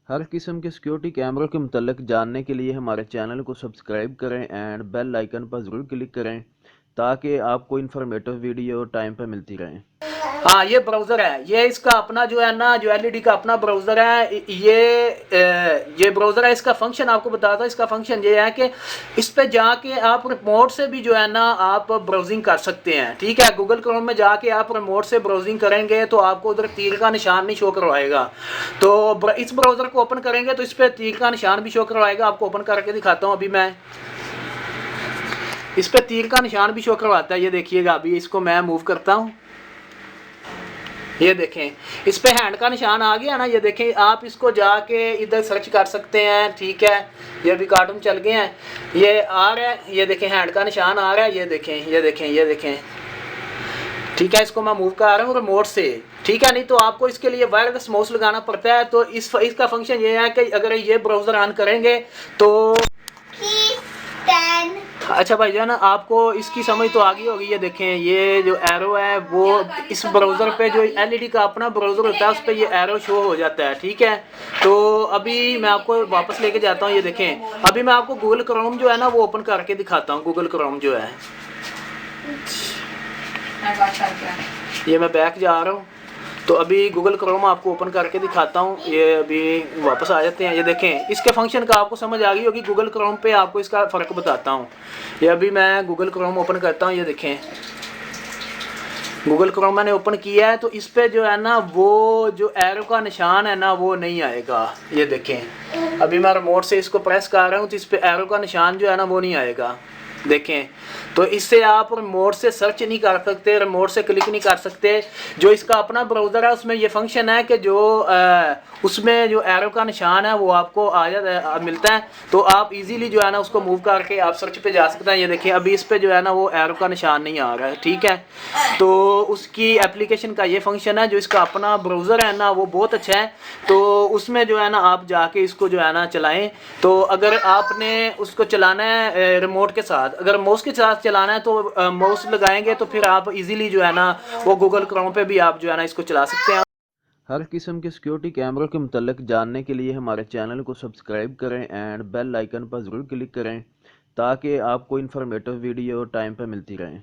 हर किस्म के सिक्योरिटी कैमरों के मुतल्लिक जानने के लिए हमारे चैनल को सब्सक्राइब करें एंड बेल आइकन पर ज़रूर क्लिक करें ताकि आपको इन्फॉर्मेटिव वीडियो टाइम पर मिलती रहें। हाँ, ये ब्राउज़र है। ये इसका अपना जो है ना, जो एलईडी का अपना ब्राउज़र है। ये ब्राउज़र है। इसका फंक्शन आपको बताता हूँ। इसका फंक्शन ये है कि इस पे जाके आप रिमोट से भी जो है ना आप ब्राउजिंग कर सकते हैं। ठीक है, गूगल क्रोम में जाके आप रिमोट से ब्राउजिंग करेंगे तो आपको उधर तीर का निशान नहीं शो करवाएगा। तो इस ब्राउज़र को ओपन करेंगे तो इस पर तीर का निशान भी शो करवाएगा। आपको ओपन करके दिखाता हूँ। अभी मैं इस पर तीर का निशान भी शो करवाता है। ये देखिएगा, अभी इसको मैं मूव करता हूँ। ये देखें, इस पे हैंड का निशान आ गया ना। ये देखें, आप इसको जाके इधर सर्च कर सकते हैं। ठीक है, ये अभी कार्टून चल गए हैं, ये आ रहा है। ये देखें, हैंड का निशान आ रहा है। ये देखें, ये देखें, ये देखें। ठीक है, इसको मैं मूव कर रहा हूँ रिमोट से। ठीक है, नहीं तो आपको इसके लिए वायरलेस माउस लगाना पड़ता है। तो इसका फंक्शन ये है कि अगर ये ब्राउज़र ऑन करेंगे तो अच्छा भाई जान, आपको इसकी समझ तो आ गई होगी। ये देखें, ये जो एरो है वो इस ब्राउज़र पे जो एलईडी का अपना ब्राउज़र होता है उस पर ये एरो शो हो जाता है। ठीक है, तो अभी मैं आपको वापस लेके जाता हूँ। ये देखें, अभी मैं आपको गूगल क्रोम जो है ना वो ओपन करके दिखाता हूँ। गूगल क्रोम जो है, ये मैं बैक जा रहा हूँ। तो अभी गूगल क्रोम आपको ओपन करके दिखाता हूँ। ये अभी वापस आ जाते हैं। ये देखें, इसके फंक्शन का आपको समझ आ गई होगी। गूगल क्रोम पे आपको इसका फ़र्क बताता हूँ। ये अभी मैं गूगल क्रोम ओपन करता हूँ। ये देखें, गूगल क्रोम मैंने ओपन किया है तो इस पे जो है ना वो जो एरो का निशान है ना वो नहीं आएगा। ये देखें, अभी मैं रिमोट से इसको प्रेस कर रहा हूँ तो इस पे एरो का निशान जो है ना वो नहीं आएगा। देखें, तो इससे आप रिमोट से सर्च नहीं कर सकते, रिमोट से क्लिक नहीं कर सकते। जो इसका अपना ब्राउज़र है उसमें ये फंक्शन है कि जो उसमें जो एरो का निशान है वो आपको आ जाता मिलता है। तो आप इजीली जो है ना उसको मूव करके आप सर्च पे जा सकते हैं। ये देखिए, अभी इस पे जो है ना वो एरो का निशान नहीं आ रहा है। ठीक है, तो उसकी एप्लीकेशन का ये फंक्शन है। जो इसका अपना ब्राउज़र है ना वो बहुत अच्छा है। तो उसमें जो है ना आप जाके इसको जो है ना चलाएं। तो अगर आपने उसको चलाना है रिमोट के साथ, अगर माउस के साथ चलाना है तो माउस लगाएंगे तो फिर आप इजीली जो है ना वो गूगल क्रोम पे भी आप जो है ना इसको चला सकते हैं। हर किस्म के सिक्योरिटी कैमरों के मुतल्लिक जानने के लिए हमारे चैनल को सब्सक्राइब करें एंड बेल आइकन पर ज़रूर क्लिक करें ताकि आपको इन्फॉर्मेटिव वीडियो टाइम पर मिलती रहें।